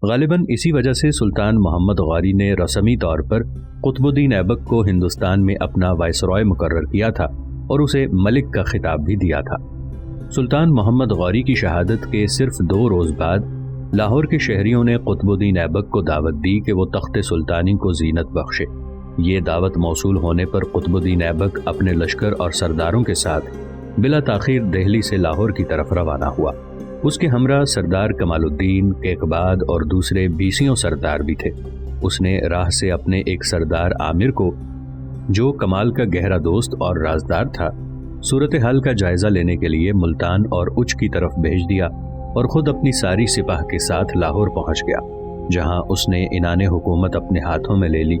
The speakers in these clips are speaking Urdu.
غالباً اسی وجہ سے سلطان محمد غوری نے رسمی طور پر قطب الدین ایبک کو ہندوستان میں اپنا وائسرائے مقرر کیا تھا اور اسے ملک کا خطاب بھی دیا تھا۔ سلطان محمد غوری کی شہادت کے صرف 2 روز بعد لاہور کے شہریوں نے قطب الدین ایبک کو دعوت دی کہ وہ تخت سلطانی کو زینت بخشے۔ یہ دعوت موصول ہونے پر قطب الدین ایبک اپنے لشکر اور سرداروں کے ساتھ بلا تاخیر دہلی سے لاہور کی طرف روانہ ہوا۔ اس کے ہمراہ سردار کمال الدین، کیقباد اور دوسرے 20 سردار بھی تھے۔ اس نے راہ سے اپنے ایک سردار عامر کو، جو کمال کا گہرا دوست اور رازدار تھا، صورتحال کا جائزہ لینے کے لیے ملتان اور اچ کی طرف بھیج دیا اور خود اپنی ساری سپاہ کے ساتھ لاہور پہنچ گیا، جہاں اس نے عنان حکومت اپنے ہاتھوں میں لے لی۔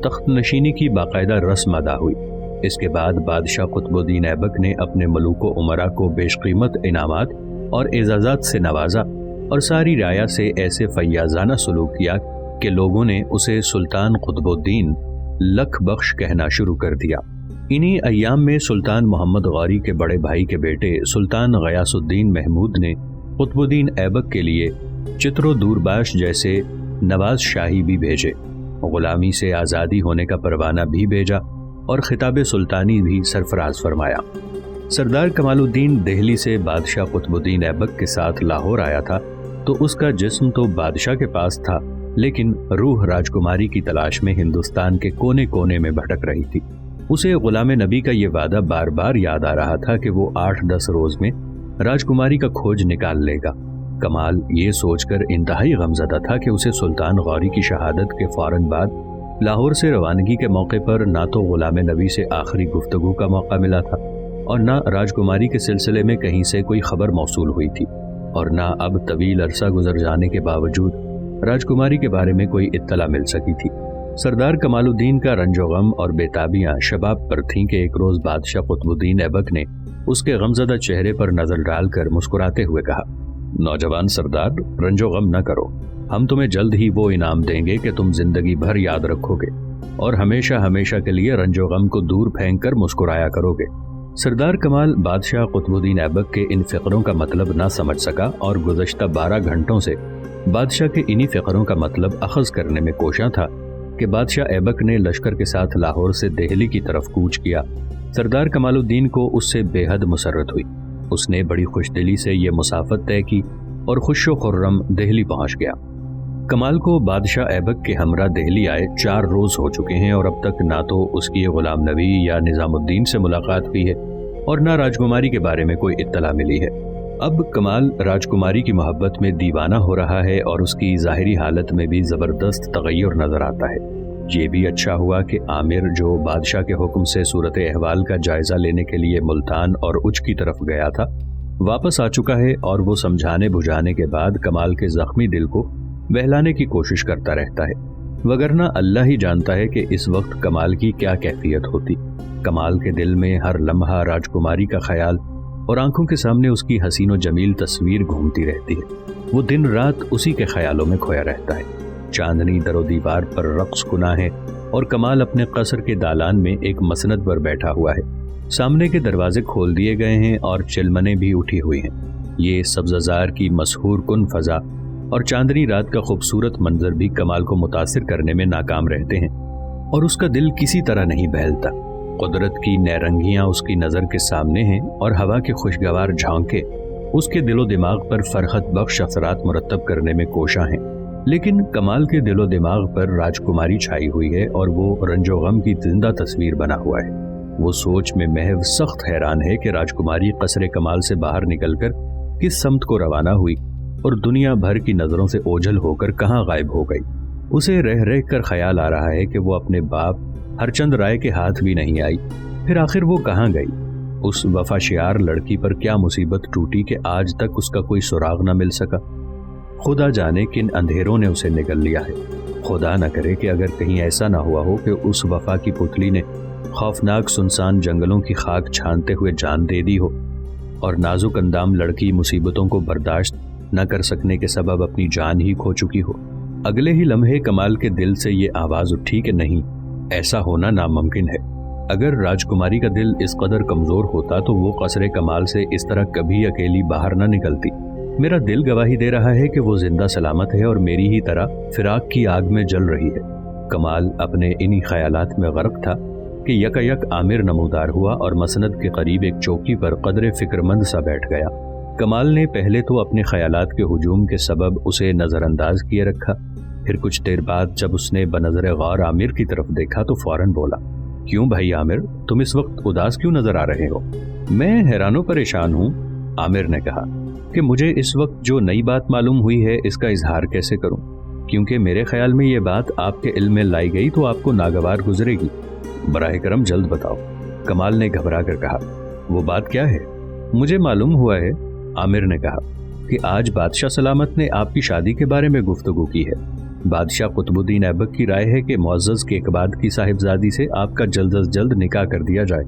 تخت نشینی کی باقاعدہ رسم ادا ہوئی۔ اس کے بعد بادشاہ قطب الدین ایبک نے اپنے ملوک و امراء کو بیش قیمت انعامات اور اعزازات سے نوازا اور ساری رعایا سے ایسے فیاضانہ سلوک کیا کہ لوگوں نے اسے سلطان قطب الدین لکھ بخش کہنا شروع کر دیا۔ انہی ایام میں سلطان محمد غوری کے بڑے بھائی کے بیٹے سلطان غیاث الدین محمود نے قطب الدین ایبک کے لیے چتر و دورباش جیسے نواز شاہی بھی بھیجے، غلامی سے آزادی ہونے کا پروانہ بھی بھیجا اور خطاب سلطانی بھی سرفراز فرمایا۔ سردار کمال الدین دہلی سے بادشاہ قطب الدین ایبک کے ساتھ لاہور آیا تھا تو اس کا جسم تو بادشاہ کے پاس تھا، لیکن روح راجکماری کی تلاش میں ہندوستان کے کونے کونے میں بھٹک رہی تھی۔ اسے غلام نبی کا یہ وعدہ بار بار یاد آ رہا تھا کہ وہ 8-10 روز میں راجکماری کا کھوج نکال لے گا۔ کمال یہ سوچ کر انتہائی غمزدہ تھا کہ اسے سلطان غوری کی شہادت کے فوراً بعد لاہور سے روانگی کے موقع پر نہ تو غلام نبی سے آخری گفتگو کا موقع ملا تھا اور نہ راجکماری کے سلسلے میں کہیں سے کوئی خبر موصول ہوئی تھی، اور نہ اب طویل عرصہ گزر جانے کے باوجود راجکماری کے بارے میں کوئی اطلاع مل سکی تھی۔ سردار کمال الدین کا رنج و غم اور بےتابیاں شباب پر تھیں کہ ایک روز بادشاہ قطب الدین ایبک نے اس کے غمزدہ چہرے پر نظر ڈال کر مسکراتے ہوئے کہا، نوجوان سردار، رنج و غم نہ کرو، ہم تمہیں جلد ہی وہ انعام دیں گے کہ تم زندگی بھر یاد رکھو گے اور ہمیشہ ہمیشہ کے لیے رنج و غم کو دور پھینک کر مسکرایا کرو گے۔ سردار کمال بادشاہ قطب الدین ایبک کے ان فقروں کا مطلب نہ سمجھ سکا اور گزشتہ 12 گھنٹوں سے بادشاہ کے انہی فقروں کا مطلب اخذ کرنے میں کوشاں تھا کہ بادشاہ ایبک نے لشکر کے ساتھ لاہور سے دہلی کی طرف کوچ کیا۔ سردار کمال الدین کو اس سے بے حد مسرت ہوئی۔ اس نے بڑی خوش دلی سے یہ مسافت طے کی اور خوش و خرم دہلی پہنچ گیا۔ کمال کو بادشاہ ایبک کے ہمراہ دہلی آئے 4 روز ہو چکے ہیں اور اب تک نہ تو اس کی غلام نبی یا نظام الدین سے ملاقات ہوئی ہے اور نہ راجکماری کے بارے میں کوئی اطلاع ملی ہے۔ اب کمال راجکماری کی محبت میں دیوانہ ہو رہا ہے اور اس کی ظاہری حالت میں بھی زبردست تغیر نظر آتا ہے۔ یہ بھی اچھا ہوا کہ عامر، جو بادشاہ کے حکم سے صورت احوال کا جائزہ لینے کے لیے ملتان اور اچ کی طرف گیا تھا، واپس آ چکا ہے اور وہ سمجھانے بجھانے کے بعد کمال کے زخمی دل کو بہلانے کی کوشش کرتا رہتا ہے، وگرنہ اللہ ہی جانتا ہے کہ اس وقت کمال کی کیا کیفیت ہوتی۔ کمال کے دل میں ہر لمحہ راجکماری کا خیال اور آنکھوں کے سامنے اس کی حسین و جمیل تصویر گھومتی رہتی ہے۔ وہ دن رات اسی کے خیالوں میں کھویا رہتا ہے۔ چاندنی در و دیوار پر رقص کنا ہے اور کمال اپنے قصر کے دالان میں ایک مسند پر بیٹھا ہوا ہے۔ سامنے کے دروازے کھول دیے گئے ہیں اور چلمنیں بھی اٹھی ہوئی ہیں۔ یہ سبززار کی مسحور کن فضا اور چاندنی رات کا خوبصورت منظر بھی کمال کو متاثر کرنے میں ناکام رہتے ہیں اور اس کا دل کسی طرح نہیں بہلتا۔ قدرت کی نیرنگیاں اس کی نظر کے سامنے ہیں اور ہوا کے خوشگوار جھونکے اس کے دل و دماغ پر فرحت بخش اثرات مرتب کرنے میں کوشاں ہیں، لیکن کمال کے دل و دماغ پر راجکماری چھائی ہوئی ہے اور وہ رنج و غم کی زندہ تصویر بنا ہوا ہے۔ وہ سوچ میں محو سخت حیران ہے کہ راجکماری قصر کمال سے باہر نکل کر کس سمت کو روانہ ہوئی اور دنیا بھر کی نظروں سے اوجھل ہو کر کہاں غائب ہو گئی۔ اسے رہ رہ کر خیال آ رہا ہے کہ وہ اپنے باپ ہرچند رائے کے ہاتھ بھی نہیں آئی، پھر آخر وہ کہاں گئی؟ اس وفاشیار لڑکی پر کیا مصیبت ٹوٹی کہ آج تک اس کا کوئی سراغ نہ مل سکا؟ خدا جانے کن اندھیروں نے اسے نگل لیا ہے۔ خدا نہ کرے کہ اگر کہیں ایسا نہ ہوا ہو کہ اس وفا کی پتلی نے خوفناک سنسان جنگلوں کی خاک چھانتے ہوئے جان دے دی ہو اور نازک اندام لڑکی مصیبتوں کو برداشت نہ کر سکنے کے سبب اپنی جان ہی کھو چکی ہو۔ اگلے ہی لمحے کمال کے دل سے یہ آواز اٹھی کہ نہیں، ایسا ہونا ناممکن ہے۔ اگر راجکماری کا دل اس قدر کمزور ہوتا تو وہ قصر کمال سے اس طرح کبھی اکیلی باہر نہ نکلتی۔ میرا دل گواہی دے رہا ہے کہ وہ زندہ سلامت ہے اور میری ہی طرح فراق کی آگ میں جل رہی ہے۔ کمال اپنے انہی خیالات میں غرق تھا کہ یک عامر نمودار ہوا اور مسند کے قریب ایک چوکی پر قدر فکر مند سا بیٹھ گیا۔ کمال نے پہلے تو اپنے خیالات کے ہجوم کے سبب اسے نظر انداز کیے رکھا، پھر کچھ دیر بعد جب اس نے بنظر غور عامر کی طرف دیکھا تو فوراً بولا، کیوں بھائی عامر، تم اس وقت اداس کیوں نظر آ رہے ہو؟ میں حیران و پریشان ہوں، عامر نے کہا، کہ مجھے اس وقت جو نئی بات معلوم ہوئی ہے اس کا اظہار کیسے کروں، کیونکہ میرے خیال میں یہ بات آپ کے علم میں لائی گئی تو آپ کو ناگوار گزرے گی۔ براہ کرم جلد بتاؤ، کمال نے گھبرا کر کہا۔ وہ بات کیا ہے؟ مجھے معلوم ہوا ہے، عامر نے کہا، کہ آج بادشاہ سلامت نے آپ کی شادی کے بارے میں گفتگو کی ہے۔ بادشاہ قطب الدین ایبک کی رائے ہے کہ معزز کیقباد کی صاحبزادی سے آپ کا جلد از جلد نکاح کر دیا جائے۔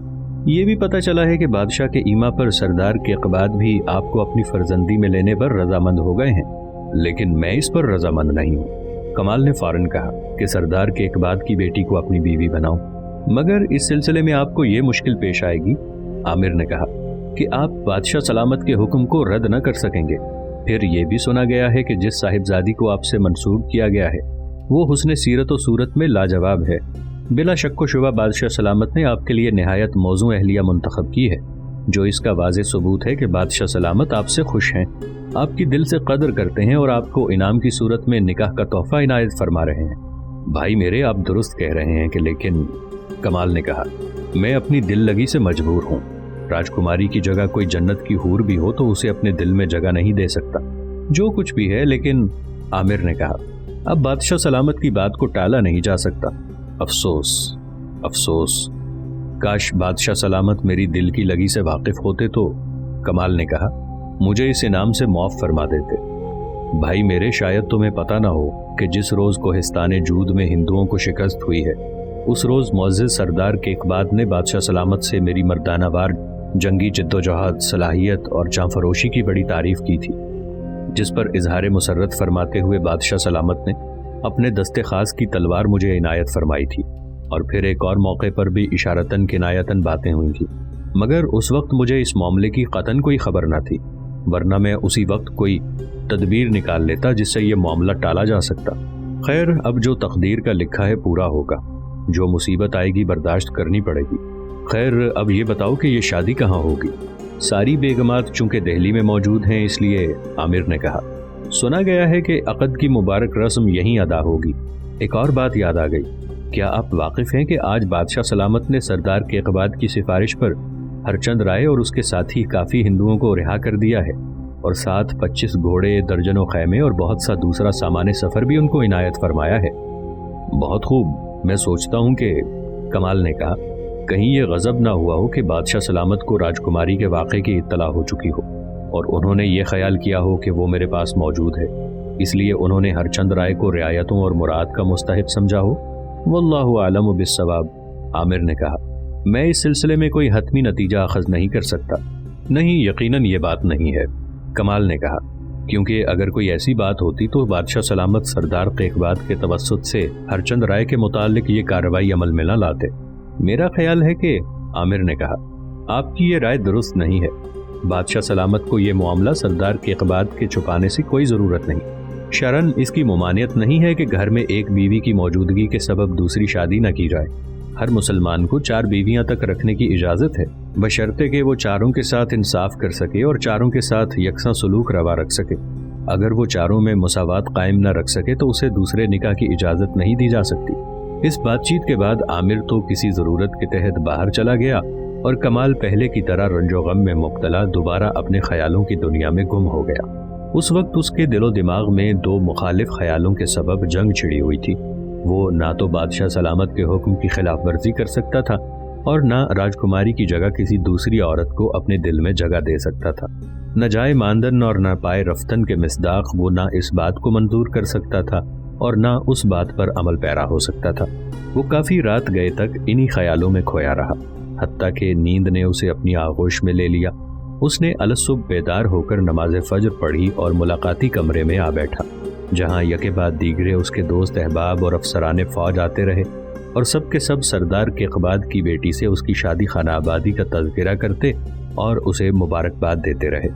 یہ بھی پتہ چلا ہے کہ بادشاہ کے ایما پر سردار کیقباد بھی آپ کو اپنی فرزندی میں لینے پر رضامند ہو گئے ہیں، لیکن میں اس پر رضامند نہیں ہوں۔ کمال نے فوراً کہا کہ سردار کیقباد کی بیٹی کو اپنی بیوی بناؤں، مگر اس سلسلے میں آپ کو یہ مشکل پیش آئے گی، عامر نے کہا، کہ آپ بادشاہ سلامت کے حکم کو رد نہ کر سکیں گے۔ پھر یہ بھی سنا گیا ہے کہ جس صاحبزادی کو آپ سے منسوب کیا گیا ہے وہ حسن سیرت و صورت میں لاجواب ہے۔ بلا شک و شبہ بادشاہ سلامت نے آپ کے لیے نہایت موزوں اہلیہ منتخب کی ہے، جو اس کا واضح ثبوت ہے کہ بادشاہ سلامت آپ سے خوش ہیں، آپ کی دل سے قدر کرتے ہیں اور آپ کو انعام کی صورت میں نکاح کا تحفہ عنایت فرما رہے ہیں۔ بھائی میرے، آپ درست کہہ رہے ہیں کہ لیکن، کمال نے کہا، میں اپنی دل لگی سے مجبور ہوں۔ راجکماری کی جگہ کوئی جنت کی حور بھی ہو تو اسے اپنے دل میں جگہ نہیں دے سکتا، جو کچھ بھی ہے، لیکن، عامر نے کہا، اب بادشاہ سلامت کی بات کو ٹالا نہیں جا سکتا۔ افسوس، افسوس، کاش بادشاہ سلامت میری دل کی لگی سے واقف ہوتے تو، کمال نے کہا، مجھے اس انعام سے معاف فرما دیتے۔ بھائی میرے، شاید تمہیں پتہ نہ ہو کہ جس روز کوہستان جود میں ہندوؤں کو شکست ہوئی ہے، اس روز معزز سردار کیقباد نے بادشاہ سلامت سے میری مردانہ وار جنگی جد و جہاد، صلاحیت اور جاں فروشی کی بڑی تعریف کی تھی، جس پر اظہار مسرت فرماتے ہوئے بادشاہ سلامت نے اپنے دستے خاص کی تلوار مجھے عنایت فرمائی تھی، اور پھر ایک اور موقع پر بھی اشارتاً کنایتاً باتیں ہوئی تھیں، مگر اس وقت مجھے اس معاملے کی قطعاً کوئی خبر نہ تھی، ورنہ میں اسی وقت کوئی تدبیر نکال لیتا جس سے یہ معاملہ ٹالا جا سکتا۔ خیر، اب جو تقدیر کا لکھا ہے پورا ہوگا، جو مصیبت آئے گی برداشت کرنی پڑے گی۔ خیر، اب یہ بتاؤ کہ یہ شادی کہاں ہوگی؟ ساری بیگمات چونکہ دہلی میں موجود ہیں، اس لیے، عامر نے کہا، سنا گیا ہے کہ عقد کی مبارک رسم یہیں ادا ہوگی۔ ایک اور بات یاد آ گئی، کیا آپ واقف ہیں کہ آج بادشاہ سلامت نے سردار کیقباد کی سفارش پر ہرچند رائے اور اس کے ساتھی کافی ہندوؤں کو رہا کر دیا ہے، اور ساتھ 25 گھوڑے، درجنوں خیمے اور بہت سا دوسرا سامان سفر بھی ان کو عنایت فرمایا ہے؟ بہت خوب، میں سوچتا ہوں کہ، کمال نے کہا، کہیں یہ غضب نہ ہوا ہو کہ بادشاہ سلامت کو راجکماری کے واقعے کی اطلاع ہو چکی ہو، اور انہوں نے یہ خیال کیا ہو کہ وہ میرے پاس موجود ہے، اس لیے انہوں نے ہر چند رائے کو رعایتوں اور مراد کا مستحق سمجھا ہو۔ واللہ اعلم بالصواب، عامر نے کہا، میں اس سلسلے میں کوئی حتمی نتیجہ اخذ نہیں کر سکتا۔ نہیں، یقیناً یہ بات نہیں ہے، کمال نے کہا، کیونکہ اگر کوئی ایسی بات ہوتی تو بادشاہ سلامت سردار کیقباد کے توسط سے ہر چند رائے کے متعلق یہ کارروائی عمل میں نہ لاتے۔ میرا خیال ہے کہ، عامر نے کہا، آپ کی یہ رائے درست نہیں ہے۔ بادشاہ سلامت کو یہ معاملہ سردار کیقباد کے چھپانے سے کوئی ضرورت نہیں۔ شرعاً اس کی ممانعت نہیں ہے کہ گھر میں ایک بیوی کی موجودگی کے سبب دوسری شادی نہ کی جائے۔ ہر مسلمان کو 4 بیویاں تک رکھنے کی اجازت ہے، بشرطے کہ وہ چاروں کے ساتھ انصاف کر سکے اور چاروں کے ساتھ یکساں سلوک روا رکھ سکے۔ اگر وہ چاروں میں مساوات قائم نہ رکھ سکے تو اسے دوسرے نکاح کی اجازت نہیں دی جا سکتی۔ اس بات چیت کے بعد عامر تو کسی ضرورت کے تحت باہر چلا گیا، اور کمال پہلے کی طرح رنج و غم میں مبتلا دوبارہ اپنے خیالوں کی دنیا میں گم ہو گیا۔ اس وقت اس کے دل و دماغ میں 2 مخالف خیالوں کے سبب جنگ چھڑی ہوئی تھی۔ وہ نہ تو بادشاہ سلامت کے حکم کی خلاف ورزی کر سکتا تھا اور نہ راجکماری کی جگہ کسی دوسری عورت کو اپنے دل میں جگہ دے سکتا تھا۔ نہ جائے ماندن اور نہ پائے رفتن کے مصداق وہ نہ اس بات کو منظور کر سکتا تھا اور نہ اس بات پر عمل پیرا ہو سکتا تھا۔ وہ کافی رات گئے تک انہی خیالوں میں کھویا رہا، حتیٰ کہ نیند نے اسے اپنی آغوش میں لے لیا۔ اس نے الصبح بیدار ہو کر نماز فجر پڑھی اور ملاقاتی کمرے میں آ بیٹھا، جہاں یکے بعد دیگرے اس کے دوست احباب اور افسران فوج آتے رہے، اور سب کے سب سردار کیقباد کی بیٹی سے اس کی شادی خانہ آبادی کا تذکرہ کرتے اور اسے مبارکباد دیتے رہے۔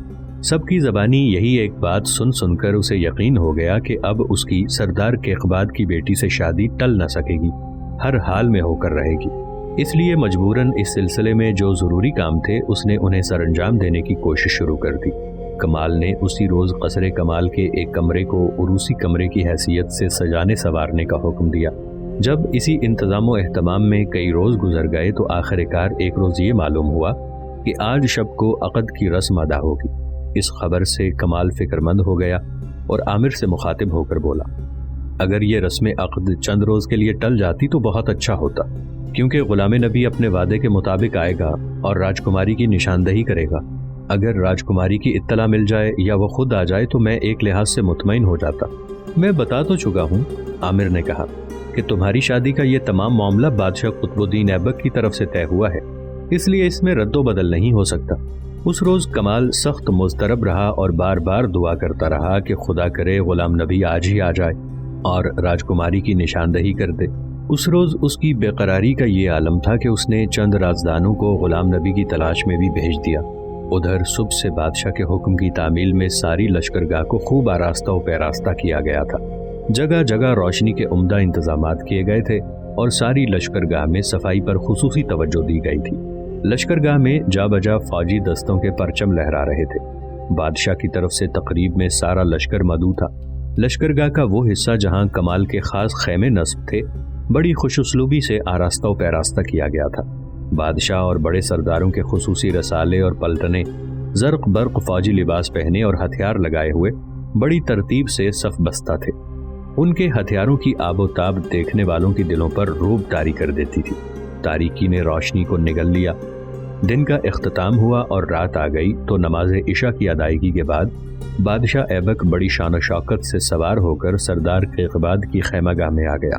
سب کی زبانی یہی ایک بات سن سن کر اسے یقین ہو گیا کہ اب اس کی سردار کیقباد کی بیٹی سے شادی ٹل نہ سکے گی، ہر حال میں ہو کر رہے گی۔ اس لیے مجبوراً اس سلسلے میں جو ضروری کام تھے اس نے انہیں سر انجام دینے کی کوشش شروع کر دی۔ کمال نے اسی روز قصر کمال کے ایک کمرے کو عروسی کمرے کی حیثیت سے سجانے سنوارنے کا حکم دیا۔ جب اسی انتظام و اہتمام میں کئی روز گزر گئے تو آخر کار ایک روز یہ معلوم ہوا کہ آج شب کو عقد کی رسم ادا ہوگی۔ اس خبر سے کمال فکر مند ہو گیا اور عامر سے مخاطب ہو کر بولا، اگر یہ رسم عقد چند روز کے لیے ٹل جاتی تو بہت اچھا ہوتا، کیونکہ غلام نبی اپنے وعدے کے مطابق آئے گا اور راجکماری کی نشاندہی کرے گا۔ اگر راجکماری کی اطلاع مل جائے یا وہ خود آ جائے تو میں ایک لحاظ سے مطمئن ہو جاتا۔ میں بتا تو چکا ہوں، عامر نے کہا، کہ تمہاری شادی کا یہ تمام معاملہ بادشاہ قطب الدین ایبک کی طرف سے طے ہوا ہے، اس لیے اس میں رد و بدل نہیں ہو سکتا۔ اس روز کمال سخت مضطرب رہا اور بار بار دعا کرتا رہا کہ خدا کرے غلام نبی آج ہی آ جائے اور راجکماری کی نشاندہی کر دے۔ اس روز اس کی بے قراری کا یہ عالم تھا کہ اس نے چند رازدانوں کو غلام نبی کی تلاش میں بھی بھیج دیا۔ ادھر صبح سے بادشاہ کے حکم کی تعمیل میں ساری لشکرگاہ کو خوب آراستہ و پیراستہ کیا گیا تھا۔ جگہ جگہ روشنی کے عمدہ انتظامات کیے گئے تھے اور ساری لشکرگاہ میں صفائی پر خصوصی توجہ دی گئی تھی۔ لشکرگاہ میں جا بجا فوجی دستوں کے پرچم لہرا رہے تھے۔ بادشاہ کی طرف سے تقریب میں سارا لشکر مدعو تھا۔ لشکرگاہ کا وہ حصہ جہاں کمال کے خاص خیمے نصب تھے بڑی خوش اسلوبی سے آراستہ و پیراستہ کیا گیا تھا۔ بادشاہ اور بڑے سرداروں کے خصوصی رسالے اور پلٹنے زرق برق فوجی لباس پہنے اور ہتھیار لگائے ہوئے بڑی ترتیب سے صف بستہ تھے۔ ان کے ہتھیاروں کی آب و تاب دیکھنے والوں کے دلوں پر روب طاری کر دیتی تھی۔ تاریکی نے روشنی کو نگل لیا۔ دن کا اختتام ہوا اور رات آ گئی تو نماز عشاء کی ادائیگی کے بعد بادشاہ ایبک بڑی شان و شوکت سے سوار ہو کر سردار کیقباد کی خیمہ گاہ میں آ گیا۔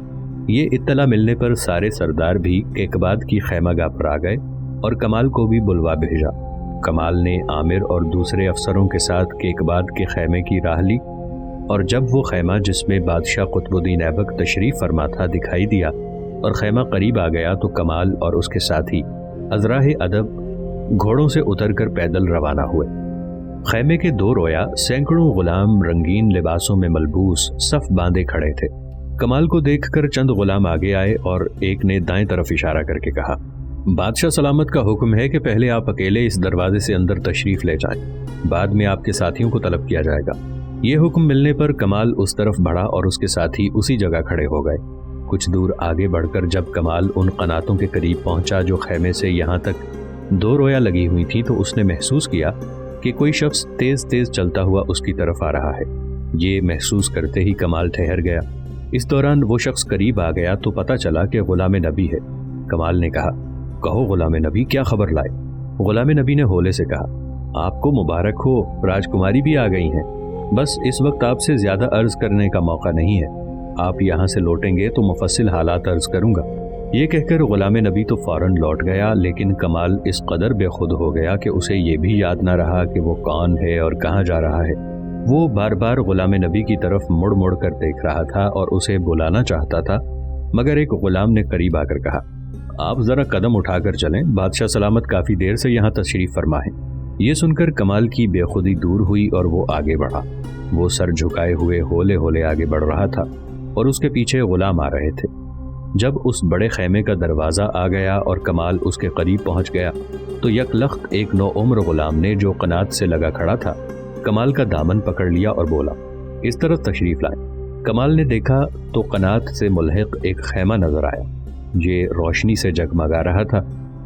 یہ اطلاع ملنے پر سارے سردار بھی کیقباد کی خیمہ گاہ پر آ گئے اور کمال کو بھی بلوا بھیجا۔ کمال نے عامر اور دوسرے افسروں کے ساتھ کیقباد کے خیمے کی راہ لی اور جب وہ خیمہ جس میں بادشاہ قطب الدین ایبک تشریف فرما تھا دکھائی دیا اور خیمہ قریب آ گیا تو کمال اور اس کے ساتھی ازراہ ادب گھوڑوں سے اتر کر پیدل روانہ ہوئے۔ خیمے کے دو رویا سینکڑوں غلام رنگین لباسوں میں ملبوس صف باندھے کھڑے تھے۔ کمال کو دیکھ کر چند غلام آگے آئے اور ایک نے دائیں طرف اشارہ کر کے کہا، بادشاہ سلامت کا حکم ہے کہ پہلے آپ اکیلے اس دروازے سے اندر تشریف لے جائیں، بعد میں آپ کے ساتھیوں کو طلب کیا جائے گا۔ یہ حکم ملنے پر کمال اس طرف بڑھا اور اس کے ساتھی اسی جگہ کھڑے ہو گئے۔ کچھ دور آگے بڑھ کر جب کمال ان قناتوں کے قریب پہنچا جو خیمے سے یہاں تک دو رویا لگی ہوئی تھی تو اس نے محسوس کیا کہ کوئی شخص تیز تیز چلتا ہوا اس کی طرف آ رہا ہے۔ یہ محسوس کرتے ہی کمال ٹھہر گیا۔ اس دوران وہ شخص قریب آ گیا تو پتہ چلا کہ غلام نبی ہے۔ کمال نے کہا، کہو غلام نبی کیا خبر لائے؟ غلام نبی نے ہولے سے کہا، آپ کو مبارک ہو، راجکماری بھی آ گئی ہیں، بس اس وقت آپ سے زیادہ عرض کرنے کا موقع نہیں ہے، آپ یہاں سے لوٹیں گے تو مفصل حالات عرض کروں گا۔ یہ کہہ کر غلام نبی تو فوراً لوٹ گیا، لیکن کمال اس قدر بے خود ہو گیا کہ اسے یہ بھی یاد نہ رہا کہ وہ کون ہے اور کہاں جا رہا ہے۔ وہ بار بار غلام نبی کی طرف مڑ مڑ کر دیکھ رہا تھا اور اسے بلانا چاہتا تھا، مگر ایک غلام نے قریب آ کر کہا، آپ ذرا قدم اٹھا کر چلیں، بادشاہ سلامت کافی دیر سے یہاں تشریف فرما ہے۔ یہ سن کر کمال کی بے خودی دور ہوئی اور وہ آگے بڑھا۔ وہ سر جھکائے ہوئے ہولے ہولے آگے بڑھ رہا تھا اور اس کے پیچھے غلام آ رہے تھے۔ جب اس بڑے خیمے کا دروازہ آ گیا اور کمال اس کے قریب پہنچ گیا تو یک لخت ایک نو عمر غلام نے جو قنات سے لگا کھڑا تھا کمال کا دامن پکڑ لیا اور بولا، اس طرف تشریف لائیں۔ کمال نے دیکھا تو قنات سے ملحق ایک خیمہ نظر آیا۔ یہ روشنی سے جگمگا رہا تھا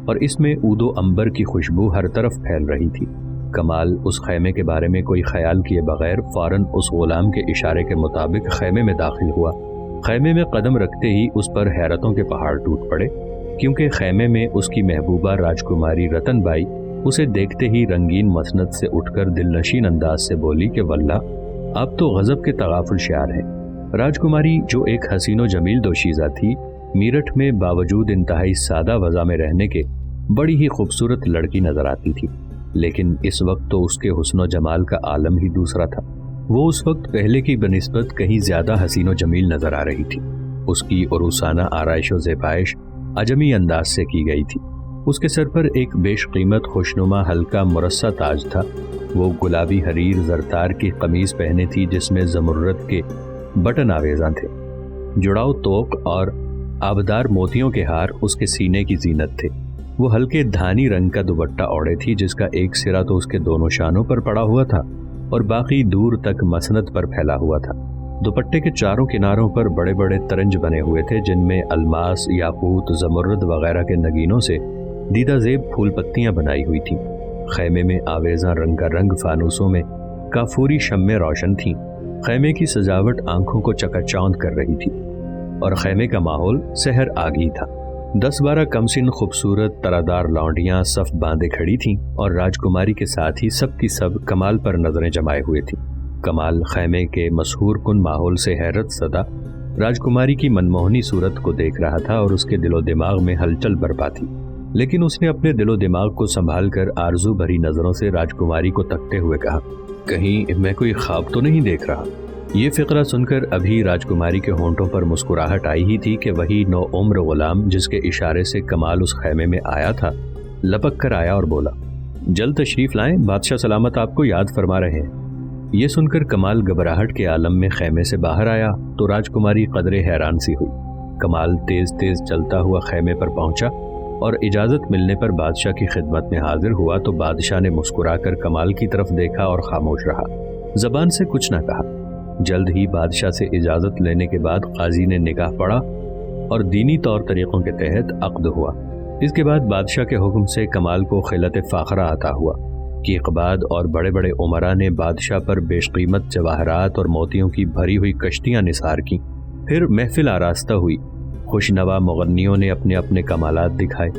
اور اس میں عود و عنبر کی خوشبو ہر طرف پھیل رہی تھی۔ کمال اس خیمے کے بارے میں کوئی خیال کیے بغیر فوراً اس غلام کے اشارے کے مطابق خیمے میں داخل ہوا۔ خیمے میں قدم رکھتے ہی اس پر حیرتوں کے پہاڑ ٹوٹ پڑے، کیونکہ خیمے میں اس کی محبوبہ راجکماری رتن بائی اسے دیکھتے ہی رنگین مسند سے اٹھ کر دل نشین انداز سے بولی کہ واللہ آپ تو غضب کے تغافل شعار ہیں۔ راجکماری جو ایک حسین و جمیل دوشیزہ تھی، میرٹھ میں باوجود انتہائی سادہ وضع میں رہنے کے بڑی ہی خوبصورت لڑکی نظر آتی تھی، لیکن اس وقت تو اس کے حسن و جمال کا عالم ہی دوسرا تھا۔ وہ اس وقت پہلے کی بنسبت کہیں زیادہ حسین و جمیل نظر آ رہی تھی۔ اس کی عروسانہ آرائش و زیبائش عجمی انداز سے کی گئی تھی۔ اس کے سر پر ایک بیش قیمت خوشنما ہلکا مرصع تاج تھا۔ وہ گلابی حریر زرتار کی قمیض پہنے تھی جس میں زمرد کے بٹن آویزاں تھے۔ جڑاؤ توق اور آبدار موتیوں کے ہار اس کے سینے کی زینت تھے۔ وہ ہلکے دھانی رنگ کا دوپٹہ اوڑھے تھی جس کا ایک سرا تو اس کے دونوں شانوں پر پڑا ہوا تھا اور باقی دور تک مسند پر پھیلا ہوا تھا۔ دوپٹے کے چاروں کناروں پر بڑے بڑے ترنج بنے ہوئے تھے جن میں الماس، یاقوت، زمرد وغیرہ کے نگینوں سے دیدہ زیب پھول پتیاں بنائی ہوئی تھیں۔ خیمے میں آویزاں رنگا رنگ فانوسوں میں کافوری شمیں روشن تھیں۔ خیمے کی سجاوٹ آنکھوں کو چکا چوند کر رہی تھی اور خیمے کا ماحول سحر آگی تھا۔ 10-12 کمسن خوبصورت ترادار لونڈیاں صف باندھے کھڑی تھیں اور راجکماری کے ساتھ ہی سب کی سب کمال پر نظریں جمائے ہوئے تھیں۔ کمال خیمے کے مسحور کن ماحول سے حیرت زدہ راجکماری کی منموہنی صورت کو دیکھ رہا تھا اور اس کے دل و دماغ میں ہلچل برپا تھی، لیکن اس نے اپنے دل و دماغ کو سنبھال کر آرزو بھری نظروں سے راجکماری کو تکتے ہوئے کہا، کہیں میں کوئی خواب تو نہیں دیکھ رہا؟ یہ فقرہ سن کر ابھی راجکماری کے ہونٹوں پر مسکراہٹ آئی ہی تھی کہ وہی نو عمر غلام جس کے اشارے سے کمال اس خیمے میں آیا تھا لپک کر آیا اور بولا، جلد تشریف لائیں، بادشاہ سلامت آپ کو یاد فرما رہے ہیں۔ یہ سن کر کمال گھبراہٹ کے عالم میں خیمے سے باہر آیا تو راجکماری قدرے حیران سی ہوئی۔ کمال تیز تیز چلتا ہوا خیمے پر پہنچا اور اجازت ملنے پر بادشاہ کی خدمت میں حاضر ہوا تو بادشاہ نے مسکرا کر کمال کی طرف دیکھا اور خاموش رہا، زبان سے کچھ نہ کہا۔ جلد ہی بادشاہ سے اجازت لینے کے بعد قاضی نے نکاح پڑھا اور دینی طور طریقوں کے تحت عقد ہوا۔ اس کے بعد بادشاہ کے حکم سے کمال کو خلعت فاخرہ عطا ہوا کہ اقباد اور بڑے بڑے عمراء نے بادشاہ پر بیش قیمت جواہرات اور موتیوں کی بھری ہوئی کشتیاں نثار کیں۔ پھر محفل آراستہ ہوئی، خوشنوا مغنیوں نے اپنے اپنے کمالات دکھائے،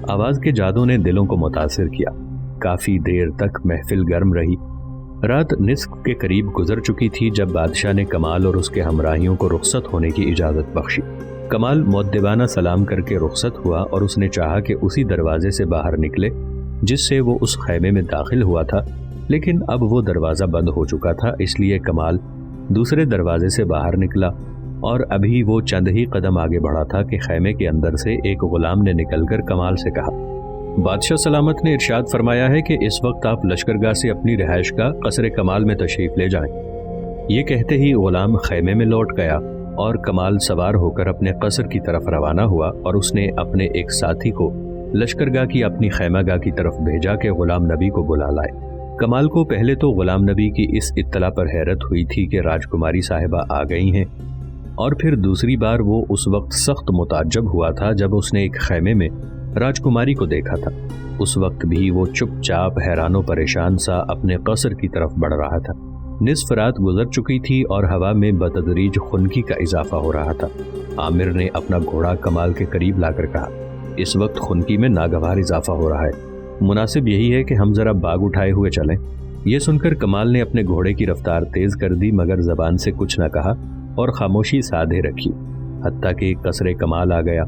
آواز کے جادو نے دلوں کو متاثر کیا۔ کافی دیر تک محفل گرم رہی۔ رات نصف کے قریب گزر چکی تھی جب بادشاہ نے کمال اور اس کے ہمراہیوں کو رخصت ہونے کی اجازت بخشی۔ کمال مؤدبانہ سلام کر کے رخصت ہوا اور اس نے چاہا کہ اسی دروازے سے باہر نکلے جس سے وہ اس خیمے میں داخل ہوا تھا، لیکن اب وہ دروازہ بند ہو چکا تھا، اس لیے کمال دوسرے دروازے سے باہر نکلا اور ابھی وہ چند ہی قدم آگے بڑھا تھا کہ خیمے کے اندر سے ایک غلام نے نکل کر کمال سے کہا، بادشاہ سلامت نے ارشاد فرمایا ہے کہ اس وقت آپ لشکرگاہ سے اپنی رہائش کا قصر کمال میں تشریف لے جائیں۔ یہ کہتے ہی غلام خیمے میں لوٹ گیا اور کمال سوار ہو کر اپنے قصر کی طرف روانہ ہوا اور اس نے اپنے ایک ساتھی کو لشکرگاہ کی اپنی خیمہ گاہ کی طرف بھیجا کہ غلام نبی کو بلا لائے۔ کمال کو پہلے تو غلام نبی کی اس اطلاع پر حیرت ہوئی تھی کہ راجکماری صاحبہ آ گئی ہیں، اور پھر دوسری بار وہ اس وقت سخت متعجب ہوا تھا جب اس نے ایک خیمے میں راجکماری کو دیکھا تھا۔ اس وقت بھی وہ چپ چاپ حیران و پریشان سا اپنے قصر کی طرف بڑھ رہا تھا۔ نصف رات گزر چکی تھی اور ہوا میں بتدریج خنکی کا اضافہ ہو رہا تھا۔ عامر نے اپنا گھوڑا کمال کے قریب لا کر کہا، اس وقت خنکی میں ناگوار اضافہ ہو رہا ہے، مناسب یہی ہے کہ ہم ذرا باغ اٹھائے ہوئے چلیں۔ یہ سن کر کمال نے اپنے گھوڑے کی رفتار تیز کر دی مگر زبان سے کچھ نہ کہا اور خاموشی سادھے رکھی، حتیٰ کہ قصر کمال آ گیا۔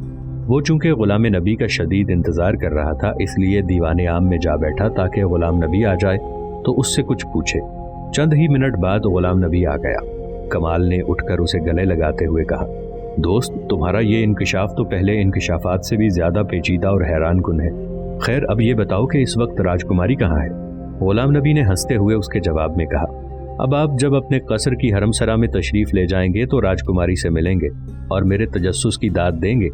وہ چونکہ غلام نبی کا شدید انتظار کر رہا تھا اس لیے دیوان عام میں جا بیٹھا تاکہ غلام نبی آ جائے تو اس سے کچھ پوچھے۔ چند ہی منٹ بعد غلام نبی آ گیا۔ کمال نے اٹھ کر اسے گلے لگاتے ہوئے کہا، دوست تمہارا یہ انکشاف تو پہلے انکشافات سے بھی زیادہ پیچیدہ اور حیران کن ہے۔ خیر اب یہ بتاؤ کہ اس وقت راجکماری کہاں ہے؟ غلام نبی نے ہنستے ہوئے اس کے جواب میں کہا، اب آپ جب اپنے قصر کی حرم سرا میں تشریف لے جائیں گے تو راجکماری سے ملیں گے اور میرے تجسس کی داد دیں گے۔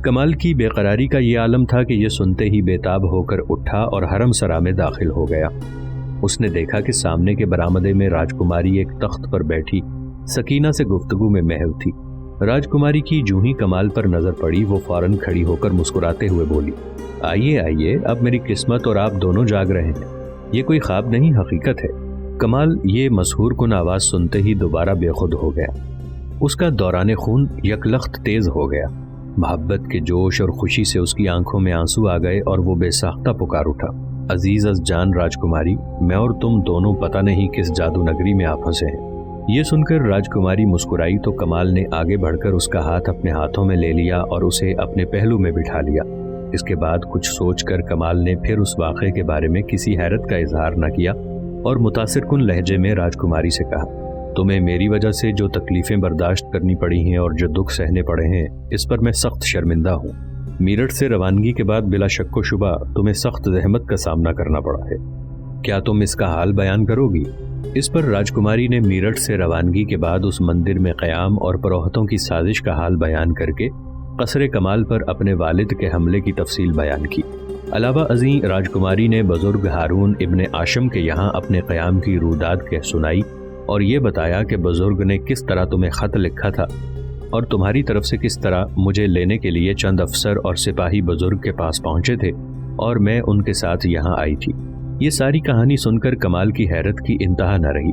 کمال کی بے قراری کا یہ عالم تھا کہ یہ سنتے ہی بےتاب ہو کر اٹھا اور حرم سرا میں داخل ہو گیا۔ اس نے دیکھا کہ سامنے کے برآمدے میں راجکماری ایک تخت پر بیٹھی سکینہ سے گفتگو میں محو تھی۔ راجکماری کی جو ہی کمال پر نظر پڑی وہ فوراً کھڑی ہو کر مسکراتے ہوئے بولی، آئیے آئیے، اب میری قسمت اور آپ دونوں جاگ رہے ہیں، یہ کوئی خواب نہیں حقیقت ہے۔ کمال یہ مسحور کن آواز سنتے ہی دوبارہ بے خود ہو گیا۔ اس کا دوران خون یکلخت تیز ہو گیا، محبت کے جوش اور خوشی سے اس کی آنکھوں میں آنسو آ گئے اور وہ بے ساختہ پکار اٹھا، عزیز از جان راجکماری، میں اور تم دونوں پتہ نہیں کس جادو نگری میں آپ پھنسے ہیں۔ یہ سن کر راجکماری مسکرائی تو کمال نے آگے بڑھ کر اس کا ہاتھ اپنے ہاتھوں میں لے لیا اور اسے اپنے پہلو میں بٹھا لیا۔ اس کے بعد کچھ سوچ کر کمال نے پھر اس واقعے کے بارے میں کسی حیرت کا اظہار نہ کیا اور متاثر کن لہجے میں راجکماری سے کہا، تمہیں میری وجہ سے جو تکلیفیں برداشت کرنی پڑی ہیں اور جو دکھ سہنے پڑے ہیں اس پر میں سخت شرمندہ ہوں۔ میرٹھ سے روانگی کے بعد بلا شک و شبہ تمہیں سخت زحمت کا سامنا کرنا پڑا ہے، کیا تم اس کا حال بیان کرو گی؟ اس پر راجکماری نے میرٹھ سے روانگی کے بعد اس مندر میں قیام اور پروہتوں کی سازش کا حال بیان کر کے قصر کمال پر اپنے والد کے حملے کی تفصیل بیان کی۔ علاوہ ازیں راجکماری نے بزرگ ہارون ابن آشم کے یہاں اپنے قیام کی روداد کہہ سنائی اور یہ بتایا کہ بزرگ نے کس طرح تمہیں خط لکھا تھا اور تمہاری طرف سے کس طرح مجھے لینے کے لیے چند افسر اور سپاہی بزرگ کے پاس پہنچے تھے اور میں ان کے ساتھ یہاں آئی تھی۔ یہ ساری کہانی سن کر کمال کی حیرت کی انتہا نہ رہی۔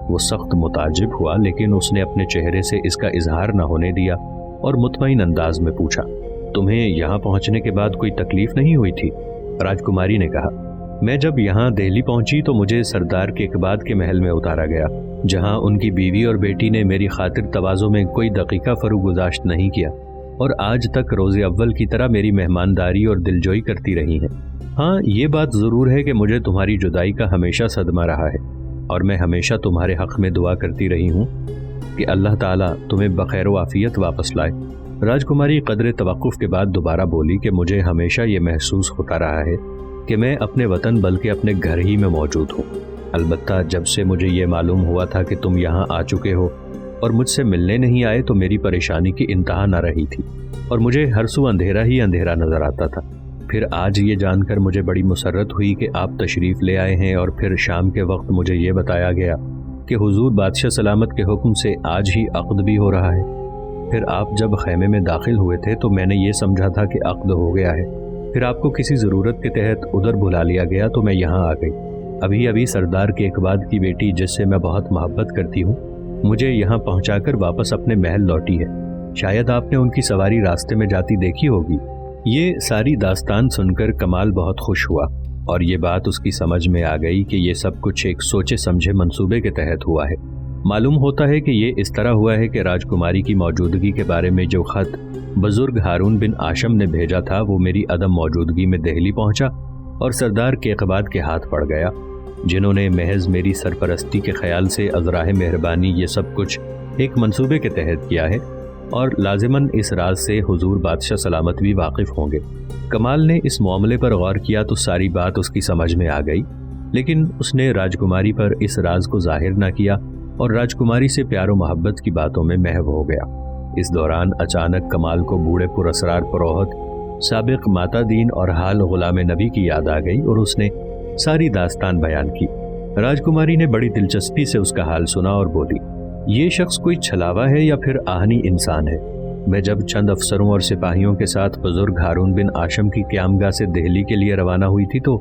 وہ سخت متعجب ہوا، لیکن اس نے اپنے چہرے سے اس کا اظہار نہ ہونے دیا اور مطمئن انداز میں پوچھا، تمہیں یہاں پہنچنے کے بعد کوئی تکلیف نہیں ہوئی تھی؟ راجکماری نے کہا، میں جب یہاں دہلی پہنچی تو مجھے سردار کیقباد کے محل میں اتارا گیا، جہاں ان کی بیوی اور بیٹی نے میری خاطر تواضع میں کوئی دقیقہ فرو گزاشت نہیں کیا اور آج تک روز اول کی طرح میری مہمانداری اور دلجوئی کرتی رہی ہیں۔ ہاں، یہ بات ضرور ہے کہ مجھے تمہاری جدائی کا ہمیشہ صدمہ رہا ہے اور میں ہمیشہ تمہارے حق میں دعا کرتی رہی ہوں کہ اللہ تعالیٰ تمہیں بخیر و عافیت واپس لائے۔ راجکماری قدر توقف کے بعد دوبارہ بولی کہ مجھے ہمیشہ یہ محسوس ہوتا رہا ہے کہ میں اپنے وطن بلکہ اپنے گھر ہی میں موجود ہوں، البتہ جب سے مجھے یہ معلوم ہوا تھا کہ تم یہاں آ چکے ہو اور مجھ سے ملنے نہیں آئے تو میری پریشانی کی انتہا نہ رہی تھی اور مجھے ہر سو اندھیرا ہی اندھیرا نظر آتا تھا۔ پھر آج یہ جان کر مجھے بڑی مسرت ہوئی کہ آپ تشریف لے آئے ہیں اور پھر شام کے وقت مجھے یہ بتایا گیا کہ حضور بادشاہ سلامت کے حکم سے آج ہی عقد بھی ہو رہا ہے۔ پھر آپ جب خیمے میں داخل ہوئے تھے تو میں نے یہ سمجھا تھا کہ عقد ہو گیا ہے، پھر آپ کو کسی ضرورت کے تحت ادھر بلا لیا گیا تو میں یہاں آ گئی۔ ابھی سردار کیقباد کی بیٹی جس سے میں بہت محبت کرتی ہوں مجھے یہاں پہنچا کر واپس اپنے محل لوٹی ہے، شاید آپ نے ان کی سواری راستے میں جاتی دیکھی ہوگی۔ یہ ساری داستان سن کر کمال بہت خوش ہوا اور یہ بات اس کی سمجھ میں آ گئی کہ یہ سب کچھ ایک سوچے سمجھے منصوبے کے تحت ہوا ہے۔ معلوم ہوتا ہے کہ یہ اس طرح ہوا ہے کہ راجکماری کی موجودگی کے بارے میں جو خط بزرگ ہارون بن آشم نے بھیجا تھا وہ میری عدم موجودگی میں دہلی پہنچا اور سردار کیقباد کے ہاتھ پڑ گیا، جنہوں نے محض میری سرپرستی کے خیال سے ازراہ مہربانی یہ سب کچھ ایک منصوبے کے تحت کیا ہے اور لازماً اس راز سے حضور بادشاہ سلامت بھی واقف ہوں گے۔ کمال نے اس معاملے پر غور کیا تو ساری بات اس کی سمجھ میں آ گئی، لیکن اس نے راجکماری پر اس راز کو ظاہر نہ کیا اور راجکماری سے پیار و محبت کی باتوں میں محو ہو گیا۔ اس دوران اچانک کمال کو بوڑھے پراسرار پروہت سابق ماتا دین اور حال غلام نبی کی یاد آ گئی اور اس نے ساری داستان بیان کی۔ راجکماری نے بڑی دلچسپی سے اس کا حال سنا اور بولی، یہ شخص کوئی چھلاوا ہے یا پھر آہنی انسان ہے؟ میں جب چند افسروں اور سپاہیوں کے ساتھ بزرگ ہارون بن آشم کی قیامگاہ سے دہلی کے لیے روانہ ہوئی تھی تو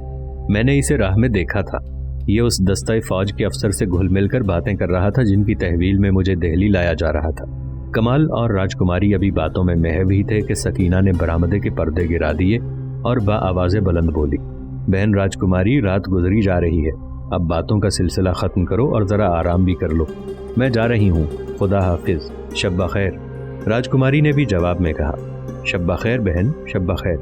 میں نے اسے راہ میں دیکھا تھا۔ یہ اس دستہ فوج کے افسر سے گھل مل کر باتیں کر رہا تھا جن کی تحویل میں مجھے دہلی لایا جا رہا تھا۔ کمال اور راجکماری ابھی باتوں میں محو ہی تھے کہ سکینہ نے برآمدے کے پردے گرا دیے اور با آواز بلند بولی، بہن راجکماری، رات گزری جا رہی ہے، اب باتوں کا سلسلہ ختم کرو اور ذرا آرام بھی کر لو، میں جا رہی ہوں، خدا حافظ، شب بخیر۔ راجکماری نے بھی جواب میں کہا، شب بخیر بہن، شب بخیر۔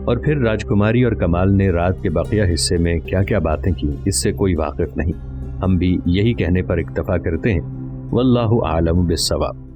اور پھر راجکماری اور کمال نے رات کے بقیہ حصے میں کیا کیا باتیں کی اس سے کوئی واقف نہیں، ہم بھی یہی کہنے پر اکتفا کرتے ہیں، واللہ اعلم بالصواب۔